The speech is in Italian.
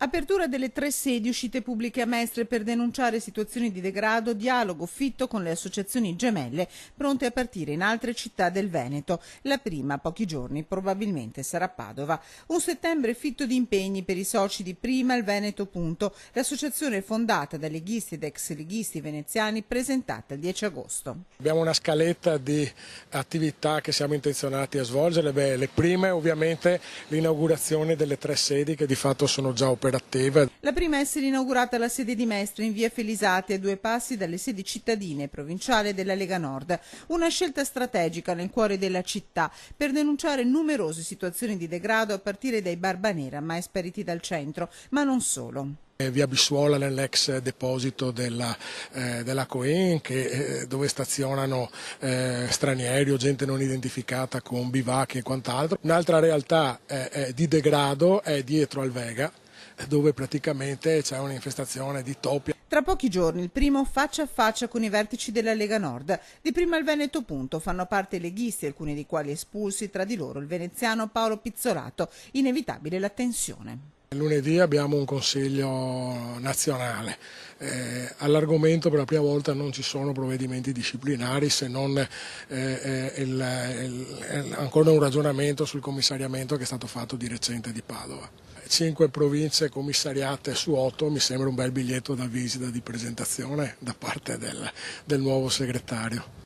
Apertura delle 3 sedi uscite pubbliche a Mestre per denunciare situazioni di degrado, dialogo fitto con le associazioni gemelle pronte a partire in altre città del Veneto. La prima, a pochi giorni, probabilmente sarà Padova. Un settembre fitto di impegni per i soci di Prima il Veneto. L'associazione fondata da leghisti ed ex leghisti veneziani presentata il 10 agosto. Abbiamo una scaletta di attività che siamo intenzionati a svolgere. Le prime ovviamente l'inaugurazione delle 3 sedi che di fatto sono già operative. La prima a essere inaugurata la sede di Mestre in via Felisati, a 2 passi dalle sedi cittadine e provinciali della Lega Nord. Una scelta strategica nel cuore della città per denunciare numerose situazioni di degrado a partire dai Barbanera, mai spariti dal centro, ma non solo. Via Bissuola nell'ex deposito della Coen dove stazionano stranieri o gente non identificata con bivacchi e quant'altro. Un'altra realtà di degrado è dietro al Vega, dove praticamente c'è un'infestazione di topi. Tra pochi giorni il primo faccia a faccia con i vertici della Lega Nord. Di Prima il Veneto. Fanno parte i leghisti, alcuni dei quali espulsi, tra di loro il veneziano Paolo Pizzolato. Inevitabile la tensione. Lunedì abbiamo un consiglio nazionale, all'argomento per la prima volta non ci sono provvedimenti disciplinari se non ancora un ragionamento sul commissariamento che è stato fatto di recente di Padova. 5 province commissariate su 8 mi sembra un bel biglietto da visita di presentazione da parte del nuovo segretario.